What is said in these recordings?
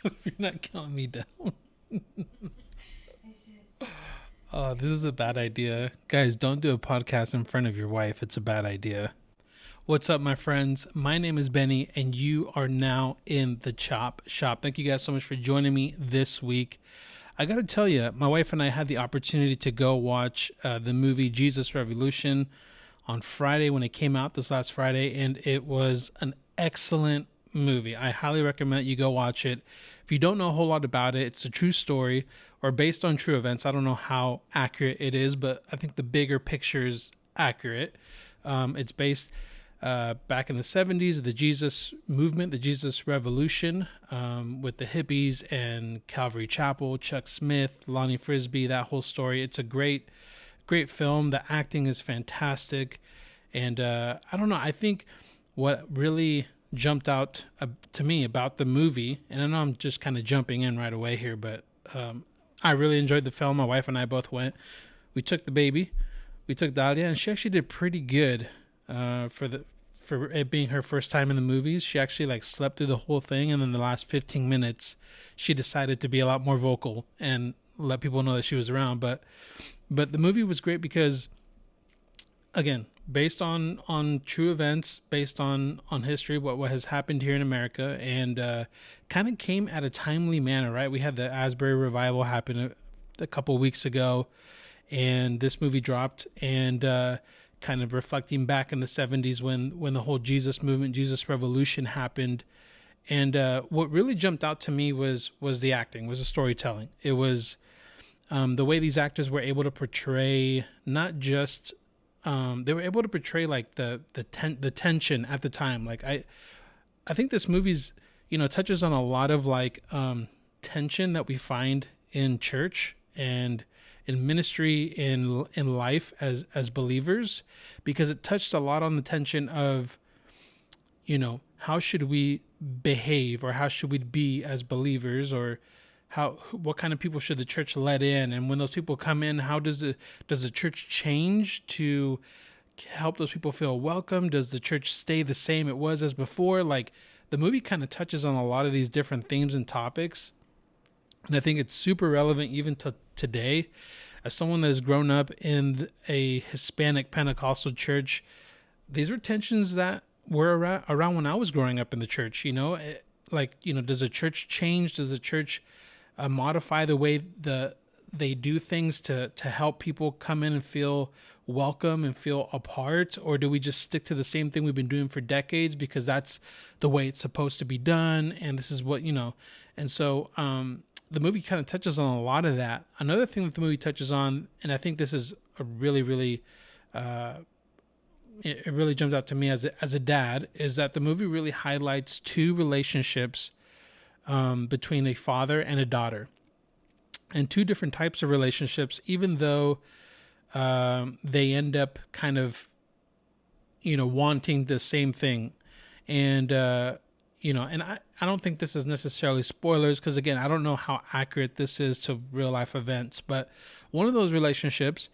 If you're not counting me down. Oh, this is a bad idea. Guys, don't do a podcast in front of your wife. It's a bad idea. What's up, my friends? My name is Benny, and you are now in the Chop Shop. Thank you guys so much for joining me this week. I got to tell you, my wife and I had the opportunity to go watch the movie Jesus Revolution on Friday when it came out this last Friday, and it was an excellent movie. I highly recommend you go watch it. If you don't know a whole lot about it, it's a true story or based on true events. I don't know how accurate it is, but I think the bigger picture is accurate. It's based back in the 70s, the Jesus movement, the Jesus Revolution, with the hippies and Calvary Chapel, Chuck Smith, Lonnie Frisbee, that whole story. It's a great film. The acting is fantastic. And I don't know, I think what really jumped out to me about the movie, and I know I'm just kind of jumping in right away here, but I really enjoyed the film. My wife and I both went. We took the baby. We took Dahlia, and she actually did pretty good for it being her first time in the movies. She actually like slept through the whole thing, and then the last 15 minutes, she decided to be a lot more vocal and let people know that she was around. But the movie was great because, again, based on true events, based on history, what has happened here in America, and kind of came at a timely manner, right? We had the Asbury revival happen a couple weeks ago, and this movie dropped, and kind of reflecting back in the 70s when the whole Jesus movement, Jesus Revolution happened. And what really jumped out to me was the acting, was the storytelling. It was the way these actors were able to portray not just they were able to portray like the tension at the time. Like I think this movie's touches on a lot of like tension that we find in church and in ministry, in life as believers, because it touched a lot on the tension of how should we behave, or how should we be as believers, or what kind of people should the church let in, and when those people come in, how does the church change to help those people feel welcome? Does the church stay the same it was as before? Like, the movie kind of touches on a lot of these different themes and topics, and I think it's super relevant even to today. As someone that has grown up in a Hispanic Pentecostal church, these were tensions that were around when I was growing up in the church. Does the church change? Does the church modify the way they do things to help people come in and feel welcome and feel a part? Or do we just stick to the same thing we've been doing for decades because that's the way it's supposed to be done, and this is what and so the movie kind of touches on a lot of that. Another thing that the movie touches on, and I think this is a really, really, it really jumped out to me as a dad, is that the movie really highlights two relationships between a father and a daughter, and two different types of relationships, even though they end up kind of, wanting the same thing. And, and I don't think this is necessarily spoilers, because again, I don't know how accurate this is to real life events, but one of those relationships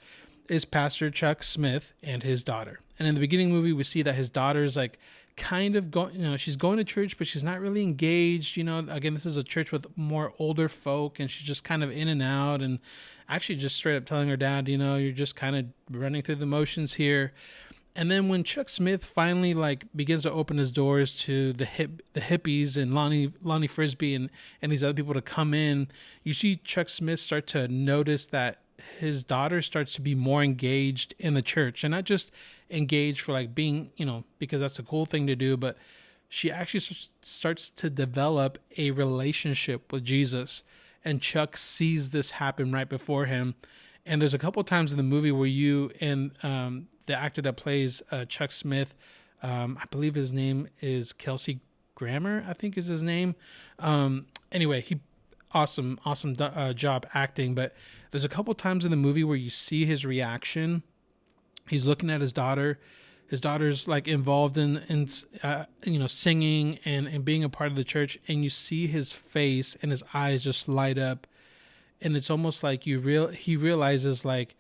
is Pastor Chuck Smith and his daughter. And in the beginning movie, we see that his daughter's like kind of going, she's going to church, but she's not really engaged. Again, this is a church with more older folk, and she's just kind of in and out, and actually just straight up telling her dad, you're just kind of running through the motions here. And then when Chuck Smith finally like begins to open his doors to the hippies and Lonnie Frisbee and these other people to come in, you see Chuck Smith start to notice that his daughter starts to be more engaged in the church, and not just engaged for like being, because that's a cool thing to do, but she actually starts to develop a relationship with Jesus. And Chuck sees this happen right before him. And there's a couple of times in the movie where you and the actor that plays Chuck Smith, I believe his name is Kelsey Grammer, I think is his name. Anyway, he awesome job acting. But there's a couple of times in the movie where you see his reaction. He's looking at his daughter. His daughter's like involved in singing and being a part of the church, and you see his face and his eyes just light up, and it's almost like he realizes like,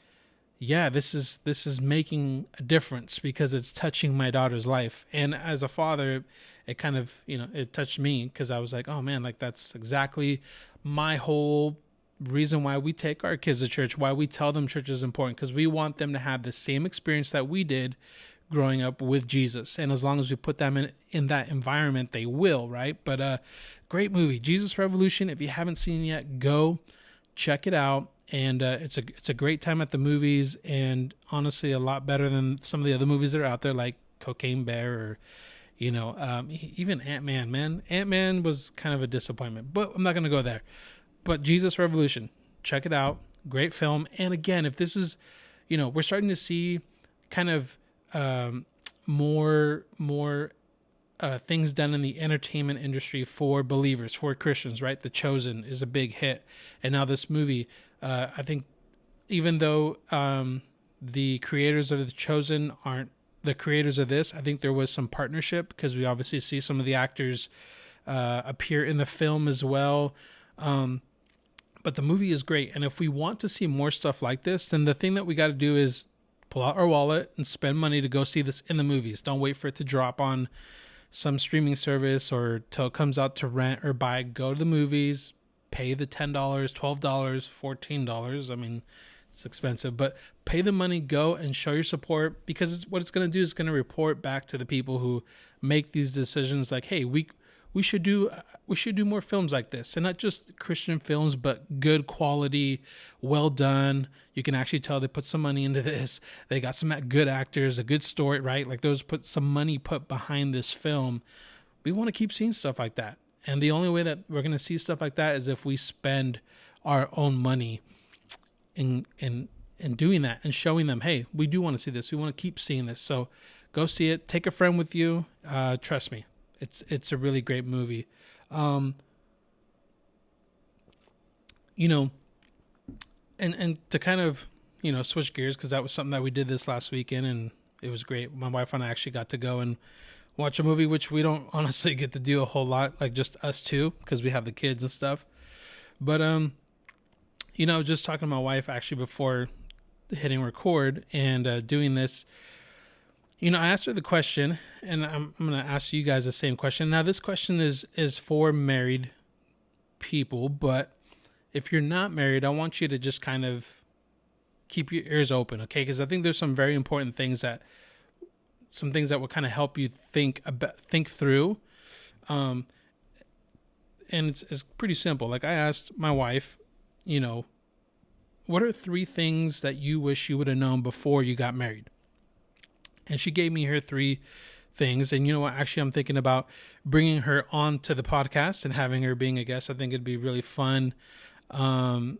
yeah, this is making a difference because it's touching my daughter's life. And as a father, it kind of, it touched me because I was like, oh man, like that's exactly my whole reason why we take our kids to church, why we tell them church is important, because we want them to have the same experience that we did growing up with Jesus. And as long as we put them in that environment, they will, right? But great movie, Jesus Revolution. If you haven't seen it yet, go check it out. And it's a great time at the movies, and honestly a lot better than some of the other movies that are out there, like Cocaine Bear, or even Ant-Man. Man, Ant-Man was kind of a disappointment, but I'm not going to go there. But Jesus Revolution, check it out. Great film. And again, if this is, we're starting to see kind of more things done in the entertainment industry for believers, for Christians, right? The Chosen is a big hit. And now this movie, I think, even though the creators of The Chosen aren't the creators of this, I think there was some partnership, because we obviously see some of the actors appear in the film as well. But the movie is great. And if we want to see more stuff like this, then the thing that we got to do is pull out our wallet and spend money to go see this in the movies. Don't wait for it to drop on some streaming service or till it comes out to rent or buy. Go to the movies, pay the $10, $12, $14. I mean, it's expensive, but pay the money, go and show your support, because what it's going to do is going to report back to the people who make these decisions. Like, hey, we should do more films like this, and not just Christian films, but good quality, well done. You can actually tell they put some money into this. They got some good actors, a good story, right? Like those put some money behind this film. We want to keep seeing stuff like that. And the only way that we're going to see stuff like that is if we spend our own money in doing that and showing them, hey, we do want to see this. We want to keep seeing this. So go see it. Take a friend with you. Trust me, it's a really great movie. And to kind of, switch gears, because that was something that we did this last weekend, and it was great. My wife and I actually got to go and watch a movie, which we don't honestly get to do a whole lot, like just us two, because we have the kids and stuff. But, I was just talking to my wife actually before hitting record and doing this. I asked her the question, and I'm going to ask you guys the same question. Now, this question is for married people, but if you're not married, I want you to just kind of keep your ears open, okay? Because I think there's some very important things that will kind of help you think through. And it's pretty simple. Like, I asked my wife, what are 3 things that you wish you would have known before you got married? And she gave me her 3 things. And you know what? Actually, I'm thinking about bringing her on to the podcast and having her being a guest. I think it'd be really fun. And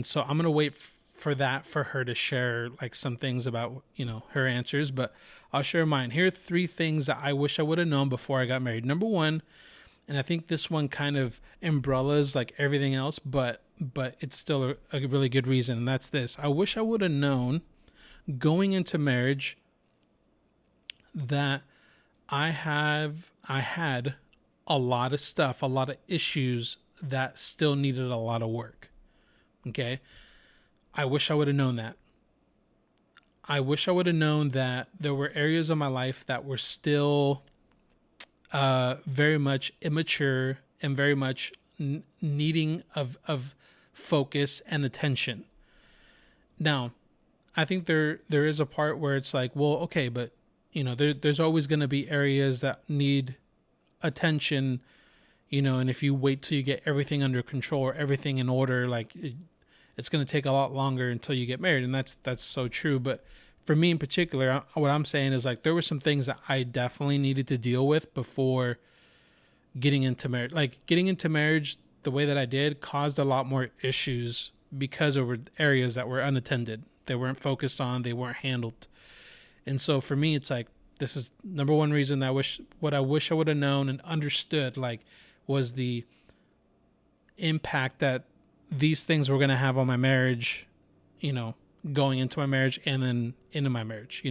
so I'm going to wait for her to share like some things about, her answers, but I'll share mine. Here are 3 things that I wish I would have known before I got married. Number 1, and I think this one kind of umbrellas like everything else, but it's still a really good reason. And that's this. I wish I would have known going into marriage that I had a lot of stuff, a lot of issues that still needed a lot of work. Okay. I wish I would have known that. I wish I would have known that there were areas of my life that were still very much immature and very much needing of focus and attention. Now, I think there is a part where it's like, well, okay, but there's always going to be areas that need attention, and if you wait till you get everything under control or everything in order, like it's going to take a lot longer until you get married. And that's so true. But for me in particular, what I'm saying is like, there were some things that I definitely needed to deal with before getting into marriage. Like getting into marriage the way that I did caused a lot more issues because there were areas that were unattended. They weren't focused on, they weren't handled. And so for me, it's like, this is number 1 reason I wish I would have known and understood, like, was the impact that these things were going to have on my marriage, going into my marriage and then into my marriage,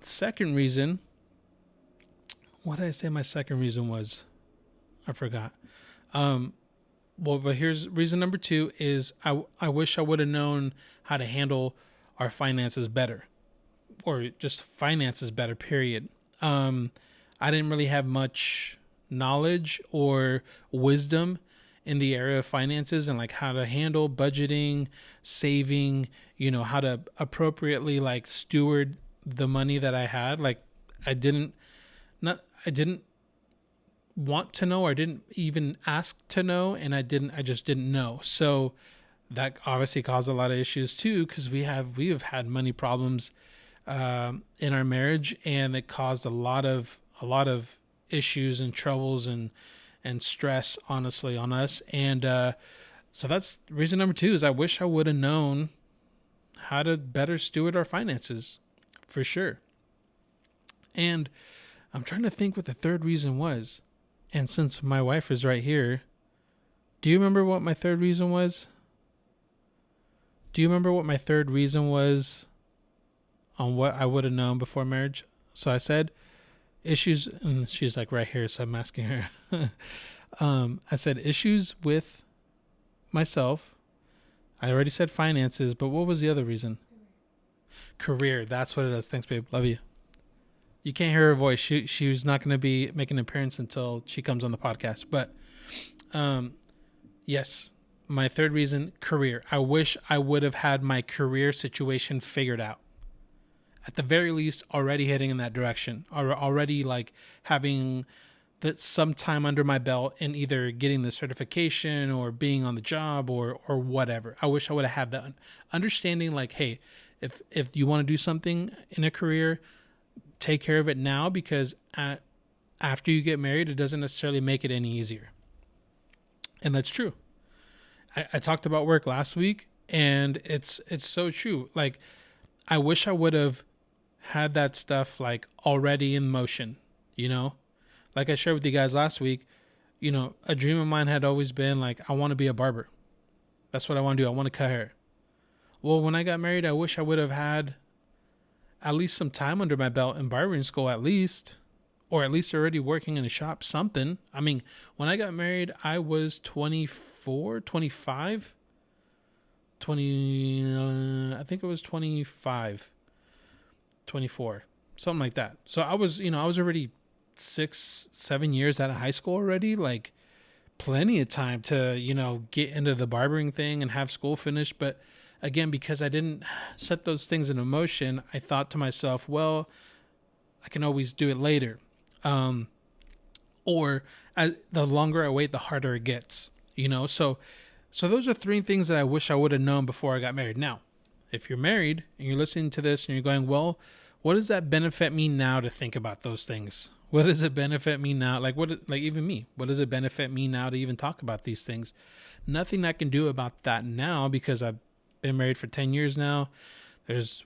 Second reason, what did I say my second reason was? I forgot. But here's reason number 2 is I wish I would have known how to handle our finances better, or just finances better, period. I I didn't really have much knowledge or wisdom in the area of finances and like how to handle budgeting, saving, how to appropriately like steward the money that I had. Like I didn't I didn't want to know, or I didn't even ask to know, and I just didn't know. So that obviously caused a lot of issues too, because we have had money problems in our marriage, and it caused a lot of issues and troubles and stress, honestly, on us. And so that's reason number 2 is I wish I would have known how to better steward our finances, for sure. And I'm trying to think what the third reason was. And since my wife is right here, do you remember what my third reason was? Do you remember what my third reason was on what I would have known before marriage? So I said issues, and she's like right here, so I'm asking her. I said issues with myself. I already said finances, but what was the other reason? Career. That's what it is. Thanks, babe. Love you. You can't hear her voice. She's not going to be making an appearance until she comes on the podcast. But yes, my third reason, career. I wish I would have had my career situation figured out. At the very least, already heading in that direction, or already like having that some time under my belt in either getting the certification or being on the job or whatever. I wish I would have had that understanding. Like, hey, if you want to do something in a career, take care of it now, because after you get married, it doesn't necessarily make it any easier. And that's true. I talked about work last week, and it's so true. Like, I wish I would have had that stuff like already in motion, like I shared with you guys last week. A dream of mine had always been like, I want to be a barber. That's what I want to do. I want to cut hair. Well, when I got married, I wish I would have had at least some time under my belt in barbering school, at least, or at least already working in a shop, something. I mean, when I got married, I was 24, 25, 20, I think it was 25, 24, something like that. So I was, I was already 6-7 years out of high school already, like plenty of time to, get into the barbering thing and have school finished. But again, because I didn't set those things into motion, I thought to myself, well, I can always do it later. The longer I wait, the harder it gets, So those are 3 things that I wish I would have known before I got married. Now, if you're married and you're listening to this and you're going, well, what does that benefit me now to think about those things? What does it benefit me now? Like even me, what does it benefit me now to even talk about these things? Nothing I can do about that now, because I've been married for 10 years now.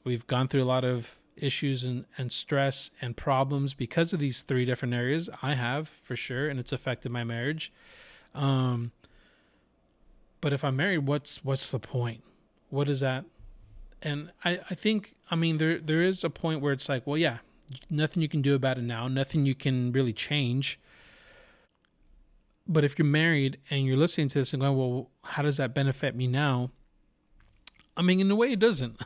We've gone through a lot of issues and stress and problems because of these 3 different areas. I have, for sure, and it's affected my marriage. But if I'm married, what's the point? What is that? And I think, there is a point where it's like, well, yeah, nothing you can do about it now, nothing you can really change. But if you're married and you're listening to this and going, well, how does that benefit me now? In a way it doesn't.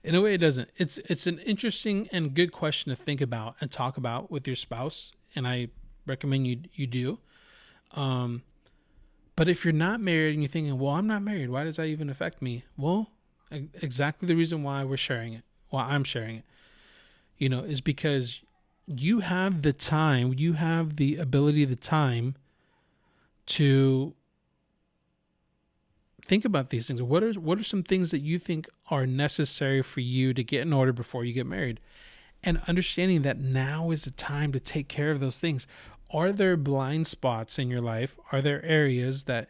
In a way it doesn't. It's an interesting and good question to think about and talk about with your spouse, and I recommend you do. But if you're not married and you're thinking, well, I'm not married, why does that even affect me? Well, exactly the reason why we're sharing it, why I'm sharing it, is because you have the time, you have the ability, the time to think about these things. What are some things that you think are necessary for you to get in order before you get married? And understanding that now is the time to take care of those things. Are there blind spots in your life? Are there areas that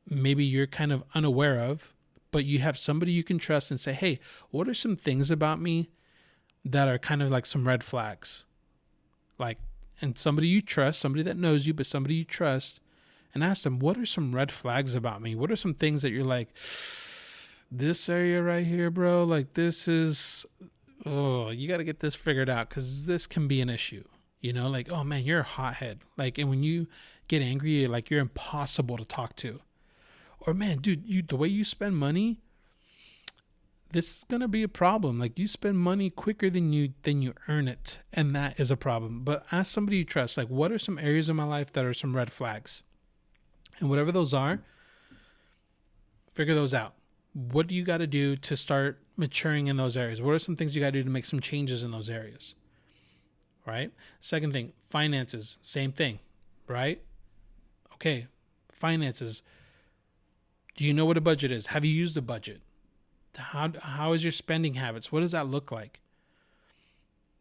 maybe you're kind of unaware of, but you have somebody you can trust and say, hey, what are some things about me that are kind of like some red flags? And somebody you trust, somebody that knows you, but somebody you trust, and ask them, what are some red flags about me? What are some things that you're like, this area right here, bro, like this is, you got to get this figured out, because this can be an issue. Like, oh man, you're a hothead. Like, and when you get angry, like you're impossible to talk to. Or man, dude, the way you spend money, this is going to be a problem. Like, you spend money quicker than you earn it, and that is a problem. But ask somebody you trust, like, what are some areas of my life that are some red flags? And whatever those are, figure those out. What do you got to do to start maturing in those areas? What are some things you got to do to make some changes in those areas? Right? Second thing, finances, same thing, right? Okay, finances. Do you know what a budget is? Have you used a budget? How is your spending habits? What does that look like?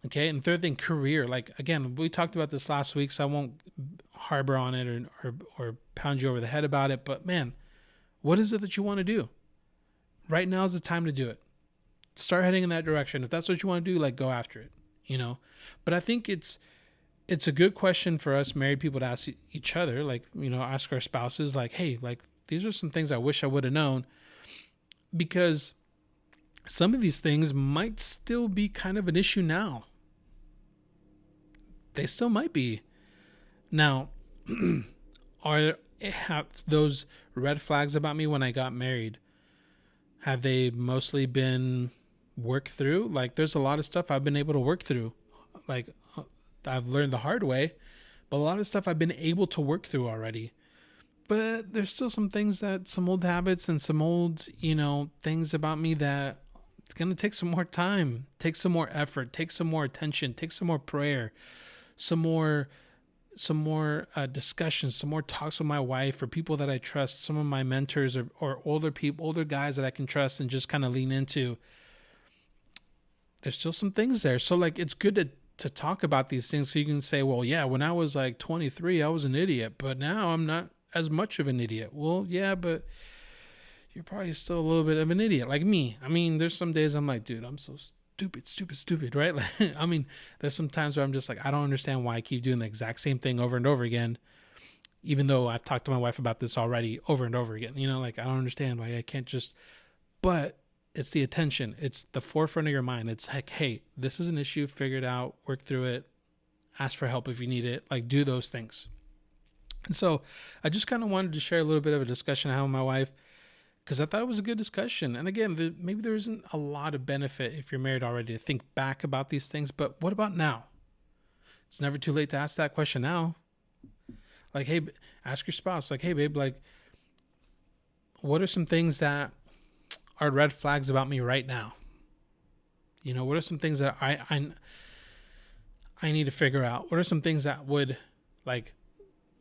Okay, and third thing, career. Like, again, we talked about this last week, so I won't harbor on it or pound you over the head about it. But man, what is it that you want to do? Right now is the time to do it. Start heading in that direction. If that's what you want to do, like, go after it, you know? But I think it's a good question for us married people to ask each other, like, you know, ask our spouses, like, hey, like, these are some things I wish I would have known, because some of these things might still be kind of an issue now. They still might be. Now, have those red flags about me when I got married, have they mostly been worked through? Like, there's a lot of stuff I've been able to work through. Like, I've learned the hard way, but a lot of stuff I've been able to work through already. But there's still some things some old habits and some old, you know, things about me that it's going to take some more time, take some more effort, take some more attention, take some more prayer, some more discussions, some more talks with my wife or people that I trust, some of my mentors or older people, older guys that I can trust and just kind of lean into. There's still some things there. So, like, it's good to talk about these things so you can say, well, yeah, when I was like 23, I was an idiot, but now I'm not as much of an idiot. Well, yeah, but you're probably still a little bit of an idiot, like me. I mean, there's some days I'm like, dude, I'm so stupid, right? Like, I mean, there's some times where I'm just like, I don't understand why I keep doing the exact same thing over and over again, even though I've talked to my wife about this already over and over again. You know, like, I don't understand why I can't just, but it's the attention. It's the forefront of your mind. It's like, hey, this is an issue, figure it out, work through it, ask for help if you need it, like, do those things. And so I just kind of wanted to share a little bit of a discussion I had with my wife, because I thought it was a good discussion. And again, maybe there isn't a lot of benefit if you're married already to think back about these things, but what about now? It's never too late to ask that question now. Like, hey, ask your spouse, like, hey, babe, like, what are some things that are red flags about me right now? You know, what are some things that I need to figure out? What are some things that would, like,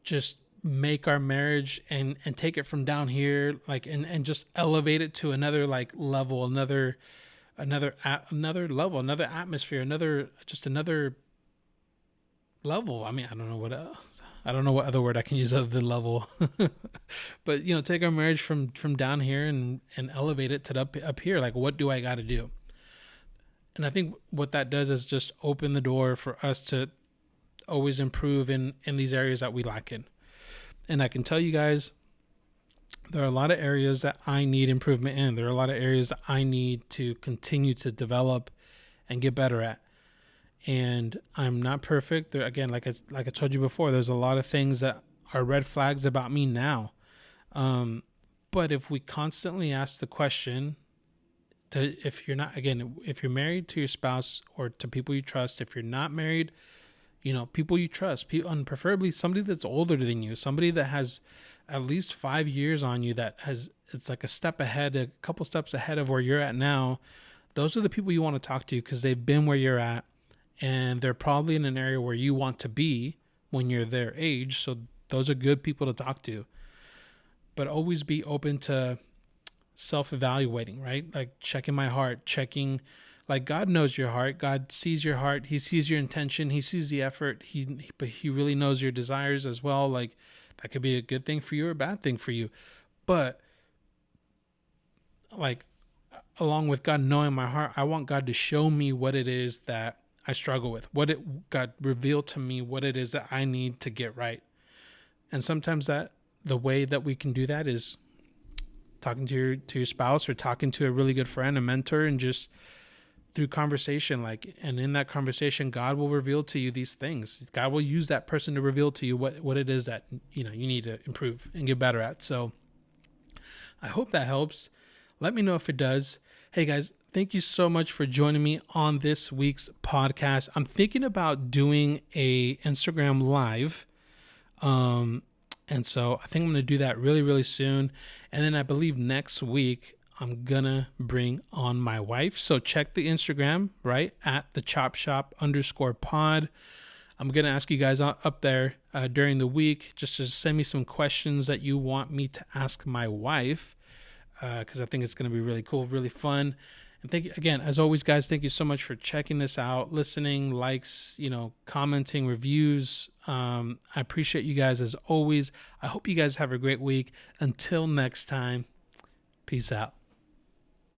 just make our marriage and take it from down here, like, and just elevate it to another, like, level, another level, another atmosphere, another level. I mean, I don't know what other word I can use other than level. But, you know, take our marriage from down here and elevate it to up here. Like, what do I got to do? And I think what that does is just open the door for us to always improve in these areas that we lack in. And I can tell you guys, there are a lot of areas that I need improvement in. There are a lot of areas that I need to continue to develop and get better at. And I'm not perfect. There, again, like I told you before, there's a lot of things that are red flags about me now. But if we constantly ask the question, if you're married to your spouse or to people you trust, if you're not married, you know, people you trust, and preferably somebody that's older than you, somebody that has at least 5 years on you, it's like a couple steps ahead of where you're at now. Those are the people you want to talk to, because they've been where you're at, and they're probably in an area where you want to be when you're their age. So those are good people to talk to. But always be open to self-evaluating, right? Like, checking my heart, like, God knows your heart. God sees your heart. He sees your intention. He sees the effort. But he really knows your desires as well. Like, that could be a good thing for you or a bad thing for you. But, like, along with God knowing my heart, I want God to show me what it is that I struggle with. God reveal to me what it is that I need to get right. And sometimes that the way that we can do that is talking to your spouse or talking to a really good friend, a mentor, and just through conversation, like, and in that conversation, God will reveal to you these things. God will use that person to reveal to you what it is that, you know, you need to improve and get better at. So I hope that helps. Let me know if it does. Hey guys, Thank you so much for joining me on this week's podcast. I'm thinking about doing a Instagram live. And so I think I'm going to do that really, really soon. And then I believe next week I'm going to bring on my wife. So check the Instagram, right? At the chop shop _pod. I'm going to ask you guys up there during the week just to send me some questions that you want me to ask my wife, because I think it's going to be really cool, really fun. And again, as always, guys, thank you so much for checking this out, listening, likes, commenting, reviews. I appreciate you guys as always. I hope you guys have a great week. Until next time, peace out.